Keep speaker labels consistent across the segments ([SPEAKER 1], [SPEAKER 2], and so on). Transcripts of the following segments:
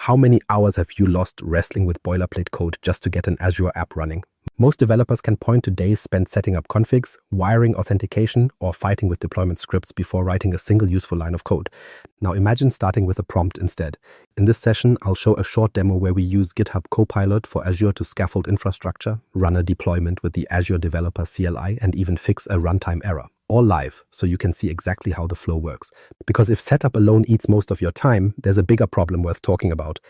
[SPEAKER 1] How many hours have you lost wrestling with boilerplate code just to get an Azure app running? Most developers can point to days spent setting up configs, wiring authentication, or fighting with deployment scripts before writing a single useful line of code. Now imagine starting with a prompt instead. In this session, I'll show a short demo where we use GitHub Copilot for Azure to scaffold infrastructure, run a deployment with the Azure Developer CLI, and even fix a runtime error. All live, so you can see exactly how the flow works. Because if setup alone eats most of your time, there's a bigger problem worth talking about.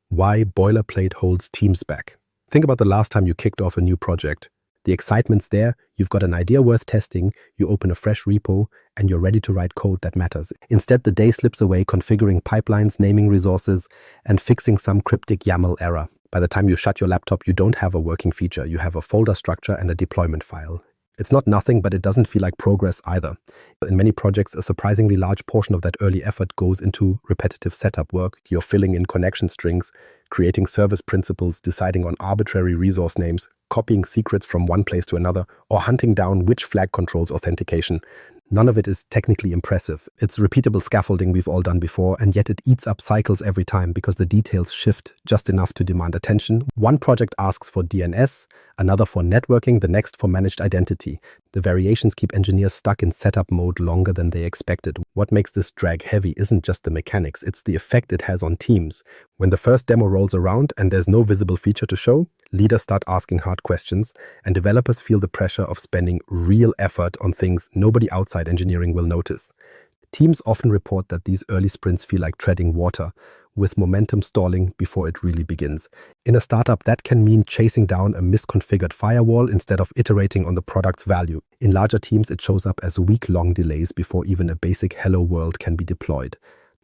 [SPEAKER 1] Why boilerplate holds teams back. Think about the last time you kicked off a new project. The excitement's there, you've got an idea worth testing, you open a fresh repo, and you're ready to write code that matters. Instead, the day slips away configuring pipelines, naming resources, and fixing some cryptic YAML error. By the time you shut your laptop, you don't have a working feature. You have a folder structure and a deployment file. It's not nothing, but it doesn't feel like progress either. In many projects, a surprisingly large portion of that early effort goes into repetitive setup work. You're filling in connection strings, creating service principles, deciding on arbitrary resource names, copying secrets from one place to another, or hunting down which flag controls authentication. None of it is technically impressive. It's repeatable scaffolding we've all done before, and yet it eats up cycles every time because the details shift just enough to demand attention. One project asks for DNS, another for networking, the next for managed identity. The variations keep engineers stuck in setup mode longer than they expected. What makes this drag heavy isn't just the mechanics, it's the effect it has on teams. When the first demo rolls around and there's no visible feature to show, leaders start asking hard questions, and developers feel the pressure of spending real effort on things nobody outside engineering will notice. Teams often report that these early sprints feel like treading water, with momentum stalling before it really begins. In a startup, that can mean chasing down a misconfigured firewall instead of iterating on the product's value. In larger teams, it shows up as week-long delays before even a basic hello world can be deployed.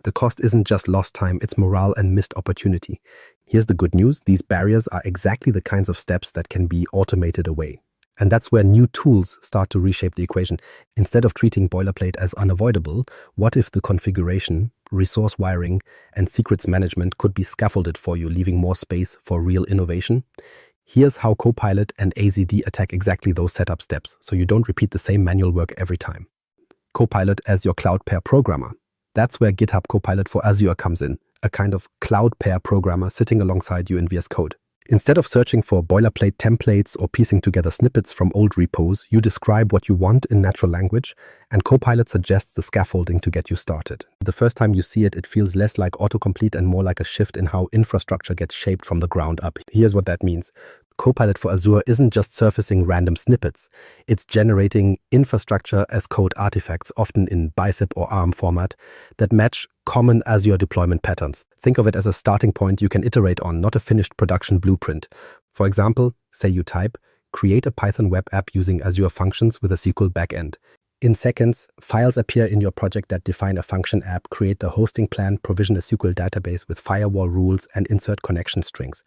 [SPEAKER 1] The cost isn't just lost time, it's morale and missed opportunity. Here's the good news, these barriers are exactly the kinds of steps that can be automated away. And that's where new tools start to reshape the equation. Instead of treating boilerplate as unavoidable, what if the configuration, resource wiring, and secrets management could be scaffolded for you, leaving more space for real innovation? Here's how Copilot and AZD attack exactly those setup steps, so you don't repeat the same manual work every time. Copilot as your cloud pair programmer. That's where GitHub Copilot for Azure comes in, a kind of cloud pair programmer sitting alongside you in VS Code. Instead of searching for boilerplate templates or piecing together snippets from old repos, you describe what you want in natural language, and Copilot suggests the scaffolding to get you started. The first time you see it, it feels less like autocomplete and more like a shift in how infrastructure gets shaped from the ground up. Here's what that means. Copilot for Azure isn't just surfacing random snippets. It's generating infrastructure as code artifacts, often in bicep or ARM format, that match common Azure deployment patterns. Think of it as a starting point you can iterate on, not a finished production blueprint. For example, say you type, create a Python web app using Azure functions with a SQL backend. In seconds, files appear in your project that define a function app, create the hosting plan, provision a SQL database with firewall rules, and insert connection strings.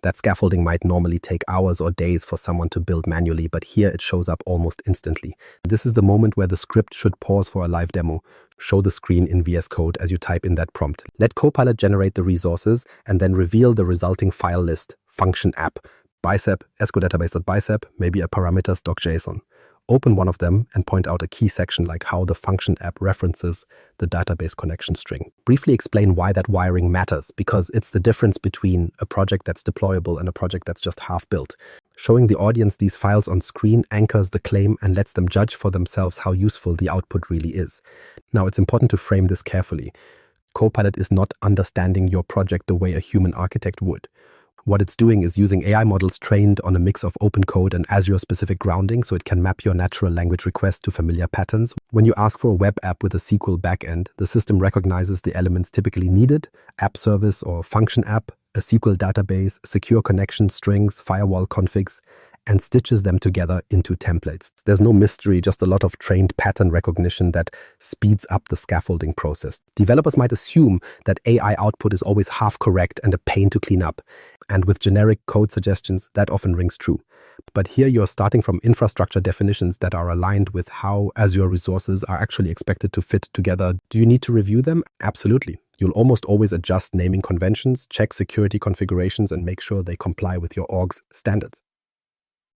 [SPEAKER 1] That scaffolding might normally take hours or days for someone to build manually, but here it shows up almost instantly. This is the moment where the script should pause for a live demo. Show the screen in VS Code as you type in that prompt. Let Copilot generate the resources and then reveal the resulting file list, function app, bicep, sqdatabase.bicep, maybe a parameters.json. Open one of them and point out a key section like how the function app references the database connection string. Briefly explain why that wiring matters, because it's the difference between a project that's deployable and a project that's just half built. Showing the audience these files on screen anchors the claim and lets them judge for themselves how useful the output really is. Now, it's important to frame this carefully. Copilot is not understanding your project the way a human architect would. What it's doing is using AI models trained on a mix of open code and Azure-specific grounding so it can map your natural language requests to familiar patterns. When you ask for a web app with a SQL backend, the system recognizes the elements typically needed: app service or function app, a SQL database, secure connection strings, firewall configs, and stitches them together into templates. There's no mystery, just a lot of trained pattern recognition that speeds up the scaffolding process. Developers might assume that AI output is always half correct and a pain to clean up. And with generic code suggestions, that often rings true. But here you're starting from infrastructure definitions that are aligned with how Azure resources are actually expected to fit together. Do you need to review them? Absolutely. You'll almost always adjust naming conventions, check security configurations, and make sure they comply with your org's standards.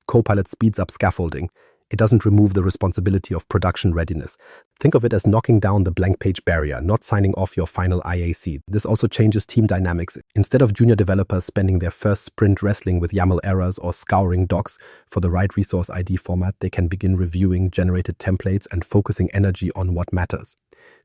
[SPEAKER 1] Copilot speeds up scaffolding. it doesn't remove the responsibility of production readiness. Think of it as knocking down the blank page barrier, not signing off your final IaC. This also changes team dynamics. Instead of junior developers spending their first sprint wrestling with YAML errors or scouring docs for the right resource ID format, they can begin reviewing generated templates and focusing energy on what matters.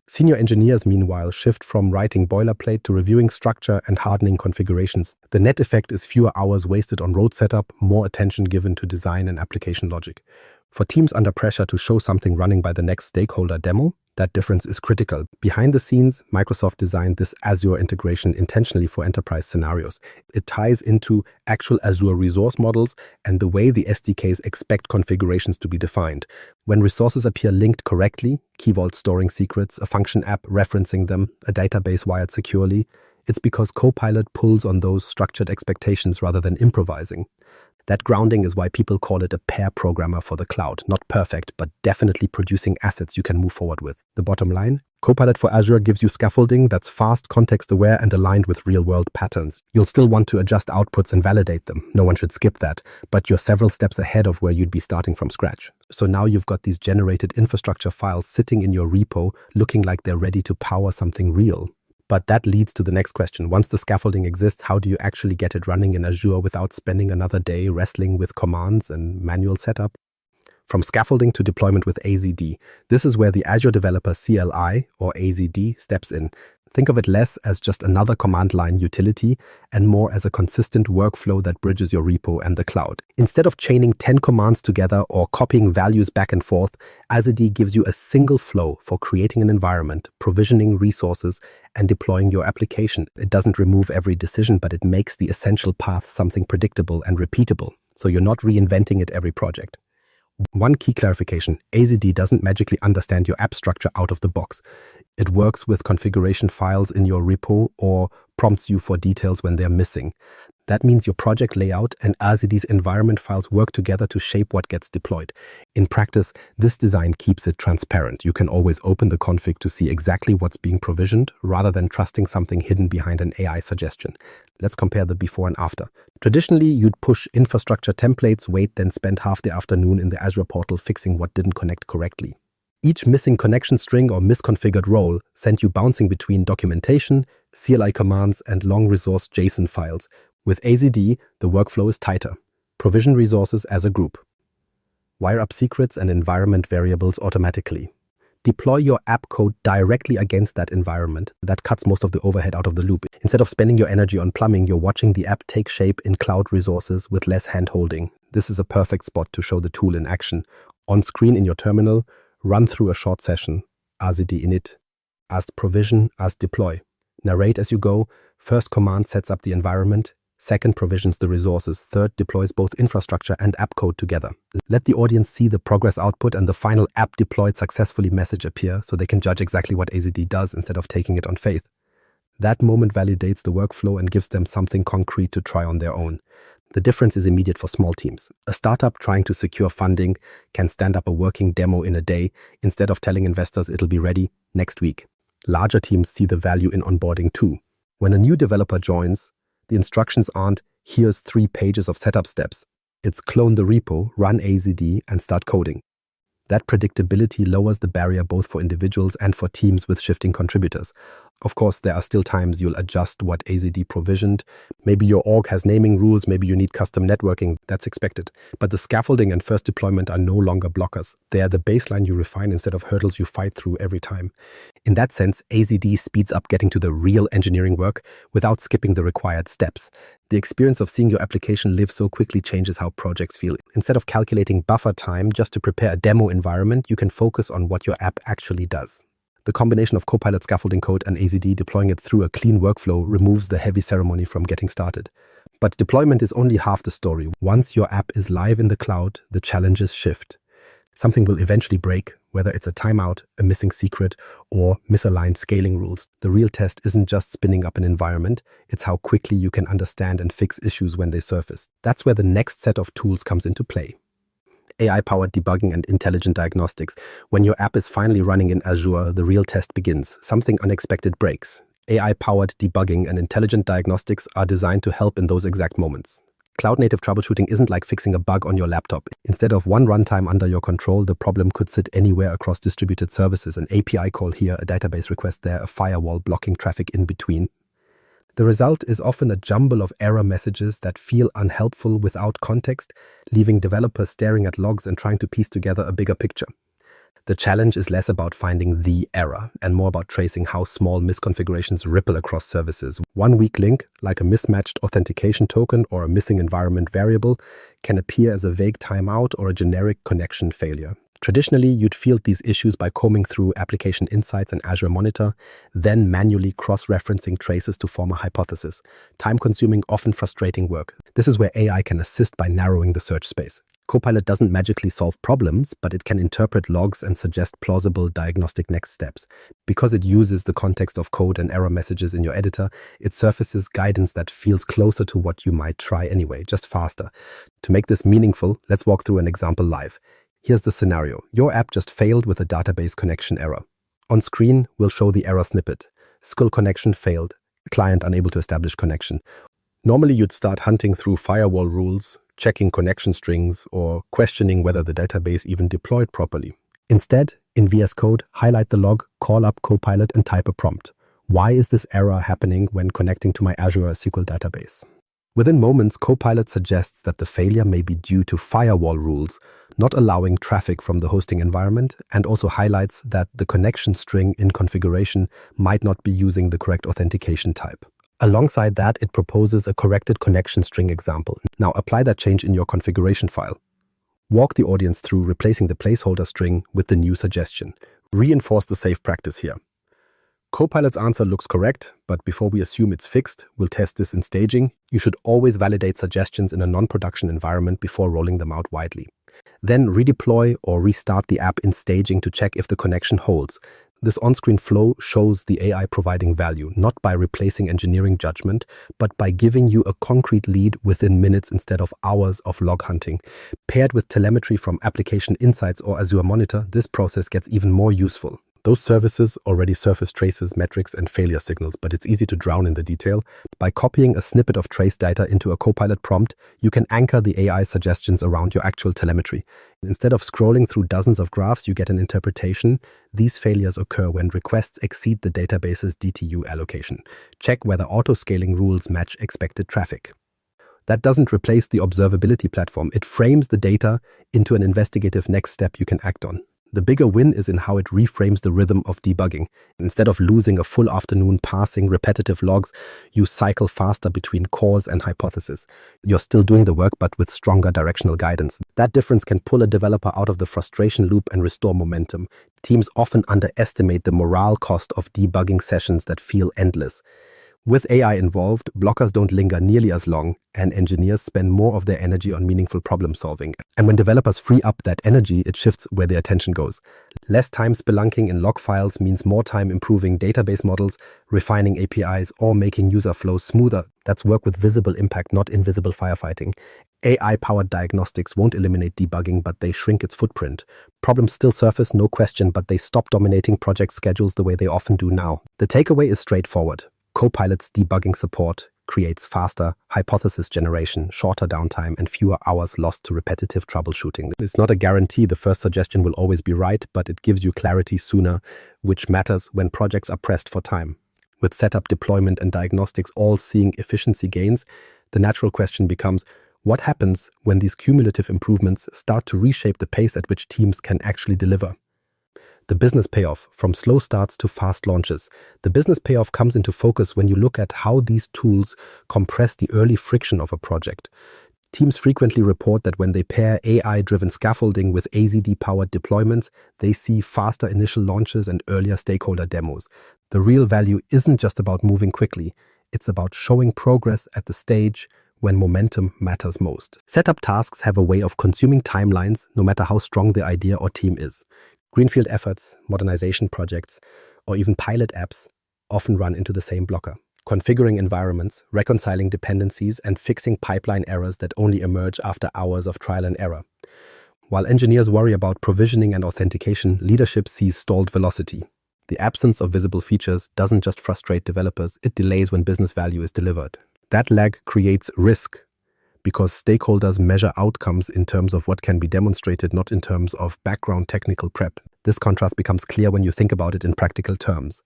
[SPEAKER 1] Senior engineers, meanwhile, shift from writing boilerplate to reviewing structure and hardening configurations. The net effect is fewer hours wasted on road setup, more attention given to design and application logic. For teams under pressure to show something running by the next stakeholder demo, that difference is critical. Behind the scenes, Microsoft designed this Azure integration intentionally for enterprise scenarios. It ties into actual Azure resource models and the way the SDKs expect configurations to be defined. When resources appear linked correctly, Key Vault storing secrets, a function app referencing them, a database wired securely, it's because Copilot pulls on those structured expectations rather than improvising. That grounding is why people call it a pair programmer for the cloud. Not perfect, but definitely producing assets you can move forward with. The bottom line, Copilot for Azure gives you scaffolding that's fast, context-aware, and aligned with real-world patterns. You'll still want to adjust outputs and validate them. No one should skip that, but you're several steps ahead of where you'd be starting from scratch. So now you've got these generated infrastructure files sitting in your repo, looking like they're ready to power something real. But that leads to the next question. Once the scaffolding exists, how do you actually get it running in Azure without spending another day wrestling with commands and manual setup? From scaffolding to deployment with AZD, this is where the Azure Developer CLI, or AZD, steps in. Think of it less as just another command line utility and more as a consistent workflow that bridges your repo and the cloud. Instead of chaining 10 commands together or copying values back and forth, AZD gives you a single flow for creating an environment, provisioning resources, and deploying your application. It doesn't remove every decision, but it makes the essential path something predictable and repeatable, so you're not reinventing it every project. One key clarification, AZD doesn't magically understand your app structure out of the box. It works with configuration files in your repo or prompts you for details when they're missing. That means your project layout and AZD's environment files work together to shape what gets deployed. In practice, this design keeps it transparent. You can always open the config to see exactly what's being provisioned rather than trusting something hidden behind an AI suggestion. Let's compare the before and after. Traditionally, you'd push infrastructure templates, wait, then spend half the afternoon in the Azure portal fixing what didn't connect correctly. Each missing connection string or misconfigured role sent you bouncing between documentation, CLI commands, and long resource JSON files. With AZD, the workflow is tighter. Provision resources as a group. Wire up secrets and environment variables automatically. Deploy your app code directly against that environment. That cuts most of the overhead out of the loop. Instead of spending your energy on plumbing, you're watching the app take shape in cloud resources with less hand-holding. This is a perfect spot to show the tool in action. On screen in your terminal, run through a short session. AZD init. As provision, as deploy. Narrate as you go. First command sets up the environment. Second provisions the resources. Third deploys both infrastructure and app code together. Let the audience see the progress output and the final app deployed successfully message appear so they can judge exactly what AZD does instead of taking it on faith. That moment validates the workflow and gives them something concrete to try on their own. The difference is immediate for small teams. A startup trying to secure funding can stand up a working demo in a day instead of telling investors it'll be ready next week. Larger teams see the value in onboarding too. When a new developer joins, the instructions aren't, here's 3 pages of setup steps. It's clone the repo, run AZD, and start coding. That predictability lowers the barrier both for individuals and for teams with shifting contributors. Of course, there are still times you'll adjust what AZD provisioned. Maybe your org has naming rules, maybe you need custom networking. That's expected. But the scaffolding and first deployment are no longer blockers. They are the baseline you refine instead of hurdles you fight through every time. In that sense, AZD speeds up getting to the real engineering work without skipping the required steps. The experience of seeing your application live so quickly changes how projects feel. Instead of calculating buffer time just to prepare a demo environment, you can focus on what your app actually does. The combination of Copilot scaffolding code and AZD deploying it through a clean workflow removes the heavy ceremony from getting started. But deployment is only half the story. Once your app is live in the cloud, the challenges shift. Something will eventually break, whether it's a timeout, a missing secret, or misaligned scaling rules. The real test isn't just spinning up an environment, it's how quickly you can understand and fix issues when they surface. That's where the next set of tools comes into play. AI-powered debugging and intelligent diagnostics. When your app is finally running in Azure, the real test begins. Something unexpected breaks. AI-powered debugging and intelligent diagnostics are designed to help in those exact moments. Cloud-native troubleshooting isn't like fixing a bug on your laptop. Instead of one runtime under your control, the problem could sit anywhere across distributed services. An API call here, a database request there, a firewall blocking traffic in between. The result is often a jumble of error messages that feel unhelpful without context, leaving developers staring at logs and trying to piece together a bigger picture. The challenge is less about finding the error and more about tracing how small misconfigurations ripple across services. One weak link, like a mismatched authentication token or a missing environment variable, can appear as a vague timeout or a generic connection failure. Traditionally, you'd field these issues by combing through application insights and Azure Monitor, then manually cross-referencing traces to form a hypothesis. Time-consuming, often frustrating work. This is where AI can assist by narrowing the search space. Copilot doesn't magically solve problems, but it can interpret logs and suggest plausible diagnostic next steps. Because it uses the context of code and error messages in your editor, it surfaces guidance that feels closer to what you might try anyway, just faster. To make this meaningful, let's walk through an example live. Here's the scenario. Your app just failed with a database connection error. On screen, we'll show the error snippet. SQL connection failed. Client unable to establish connection. Normally, you'd start hunting through firewall rules, checking connection strings, or questioning whether the database even deployed properly. Instead, in VS Code, highlight the log, call up Copilot, and type a prompt. Why is this error happening when connecting to my Azure SQL database? Within moments, Copilot suggests that the failure may be due to firewall rules, not allowing traffic from the hosting environment, and also highlights that the connection string in configuration might not be using the correct authentication type. Alongside that, it proposes a corrected connection string example. Now apply that change in your configuration file. Walk the audience through replacing the placeholder string with the new suggestion. Reinforce the safe practice here. Copilot's answer looks correct, but before we assume it's fixed, we'll test this in staging. You should always validate suggestions in a non-production environment before rolling them out widely. Then redeploy or restart the app in staging to check if the connection holds. This on-screen flow shows the AI providing value, not by replacing engineering judgment, but by giving you a concrete lead within minutes instead of hours of log hunting. Paired with telemetry from Application Insights or Azure Monitor, this process gets even more useful. Those services already surface traces, metrics, and failure signals, but it's easy to drown in the detail. By copying a snippet of trace data into a Copilot prompt, you can anchor the AI suggestions around your actual telemetry. Instead of scrolling through dozens of graphs, you get an interpretation. These failures occur when requests exceed the database's DTU allocation. Check whether auto-scaling rules match expected traffic. That doesn't replace the observability platform. It frames the data into an investigative next step you can act on. The bigger win is in how it reframes the rhythm of debugging. Instead of losing a full afternoon parsing repetitive logs, you cycle faster between cause and hypothesis. You're still doing the work, but with stronger directional guidance. That difference can pull a developer out of the frustration loop and restore momentum. Teams often underestimate the morale cost of debugging sessions that feel endless. With AI involved, blockers don't linger nearly as long, and engineers spend more of their energy on meaningful problem solving. And when developers free up that energy, it shifts where their attention goes. Less time spelunking in log files means more time improving database models, refining APIs, or making user flows smoother. That's work with visible impact, not invisible firefighting. AI-powered diagnostics won't eliminate debugging, but they shrink its footprint. Problems still surface, no question, but they stop dominating project schedules the way they often do now. The takeaway is straightforward. Copilot's debugging support creates faster hypothesis generation, shorter downtime, and fewer hours lost to repetitive troubleshooting. It's not a guarantee the first suggestion will always be right, but it gives you clarity sooner, which matters when projects are pressed for time. With setup, deployment, and diagnostics all seeing efficiency gains, the natural question becomes, what happens when these cumulative improvements start to reshape the pace at which teams can actually deliver? The business payoff, from slow starts to fast launches. The business payoff comes into focus when you look at how these tools compress the early friction of a project. Teams frequently report that when they pair AI-driven scaffolding with AZD-powered deployments, they see faster initial launches and earlier stakeholder demos. The real value isn't just about moving quickly. It's about showing progress at the stage when momentum matters most. Setup tasks have a way of consuming timelines, no matter how strong the idea or team is. Greenfield efforts, modernization projects, or even pilot apps often run into the same blocker. Configuring environments, reconciling dependencies, and fixing pipeline errors that only emerge after hours of trial and error. While engineers worry about provisioning and authentication, leadership sees stalled velocity. The absence of visible features doesn't just frustrate developers, it delays when business value is delivered. That lag creates risk, because stakeholders measure outcomes in terms of what can be demonstrated, not in terms of background technical prep. This contrast becomes clear when you think about it in practical terms.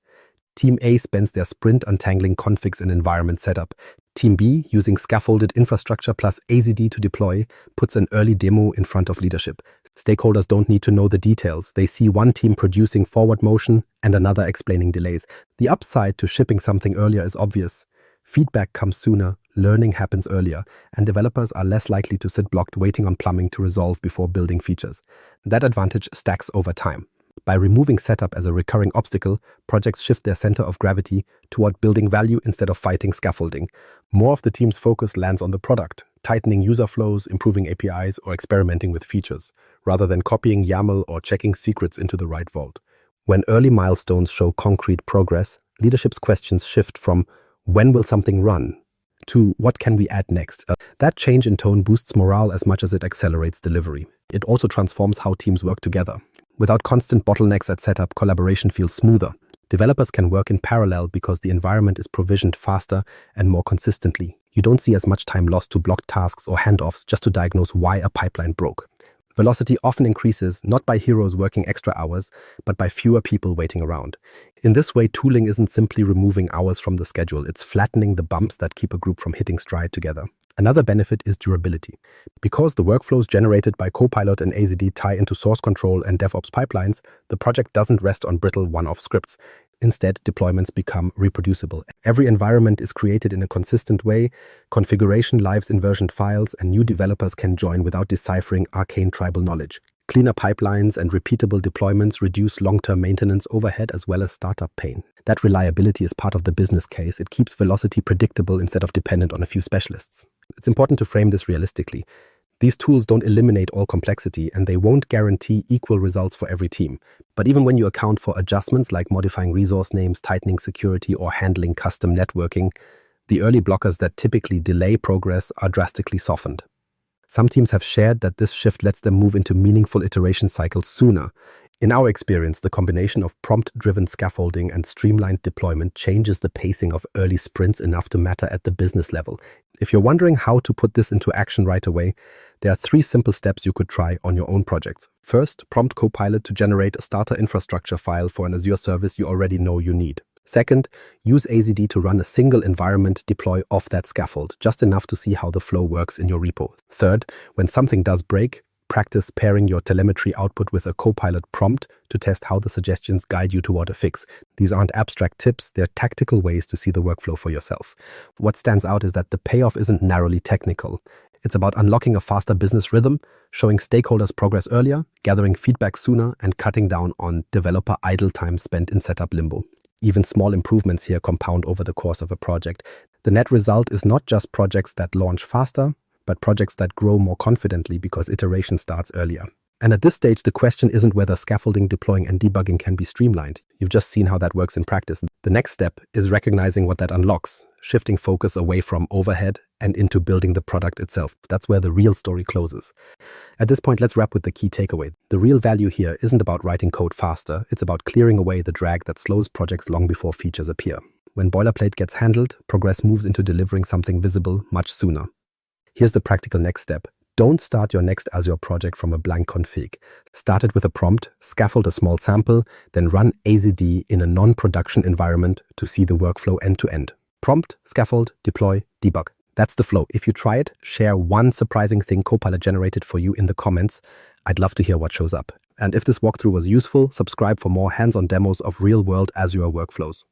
[SPEAKER 1] Team A spends their sprint untangling configs and environment setup. Team B, using scaffolded infrastructure plus AZD to deploy, puts an early demo in front of leadership. Stakeholders don't need to know the details. They see one team producing forward motion and another explaining delays. The upside to shipping something earlier is obvious. Feedback comes sooner, learning happens earlier, and developers are less likely to sit blocked waiting on plumbing to resolve before building features. That advantage stacks over time. By removing setup as a recurring obstacle, projects shift their center of gravity toward building value instead of fighting scaffolding. More of the team's focus lands on the product, tightening user flows, improving APIs, or experimenting with features, rather than copying YAML or checking secrets into the right vault. When early milestones show concrete progress, leadership's questions shift from "when will something run?" to "what can we add next?" That change in tone boosts morale as much as it accelerates delivery. It also transforms how teams work together. Without constant bottlenecks at setup, collaboration feels smoother. Developers can work in parallel because the environment is provisioned faster and more consistently. You don't see as much time lost to block tasks or handoffs just to diagnose why a pipeline broke. Velocity often increases not by heroes working extra hours, but by fewer people waiting around. In this way, tooling isn't simply removing hours from the schedule, it's flattening the bumps that keep a group from hitting stride together. Another benefit is durability. Because the workflows generated by Copilot and AZD tie into source control and DevOps pipelines, the project doesn't rest on brittle one-off scripts. Instead, deployments become reproducible. Every environment is created in a consistent way, configuration lives in versioned files, and new developers can join without deciphering arcane tribal knowledge. Cleaner pipelines and repeatable deployments reduce long-term maintenance overhead as well as startup pain. That reliability is part of the business case. It keeps velocity predictable instead of dependent on a few specialists. It's important to frame this realistically. These tools don't eliminate all complexity, and they won't guarantee equal results for every team. But even when you account for adjustments like modifying resource names, tightening security, or handling custom networking, the early blockers that typically delay progress are drastically softened. Some teams have shared that this shift lets them move into meaningful iteration cycles sooner. In our experience, the combination of prompt-driven scaffolding and streamlined deployment changes the pacing of early sprints enough to matter at the business level. If you're wondering how to put this into action right away, there are 3 simple steps you could try on your own projects. First, prompt Copilot to generate a starter infrastructure file for an Azure service you already know you need. Second, use AZD to run a single environment deploy off that scaffold, just enough to see how the flow works in your repo. Third, when something does break, practice pairing your telemetry output with a Copilot prompt to test how the suggestions guide you toward a fix. These aren't abstract tips, they're tactical ways to see the workflow for yourself. What stands out is that the payoff isn't narrowly technical. It's about unlocking a faster business rhythm, showing stakeholders progress earlier, gathering feedback sooner, and cutting down on developer idle time spent in setup limbo. Even small improvements here compound over the course of a project. The net result is not just projects that launch faster, but projects that grow more confidently because iteration starts earlier. And at this stage, the question isn't whether scaffolding, deploying, and debugging can be streamlined. You've just seen how that works in practice. The next step is recognizing what that unlocks, shifting focus away from overhead and into building the product itself. That's where the real story closes. At this point, let's wrap with the key takeaway. The real value here isn't about writing code faster. It's about clearing away the drag that slows projects long before features appear. When Boilerplate gets handled, progress moves into delivering something visible much sooner. Here's the practical next step. Don't start your next Azure project from a blank config. Start it with a prompt, scaffold a small sample, then run AZD in a non-production environment to see the workflow end to end. Prompt, scaffold, deploy, debug. That's the flow. If you try it, share one surprising thing Copilot generated for you in the comments. I'd love to hear what shows up. And if this walkthrough was useful, subscribe for more hands-on demos of real-world Azure workflows.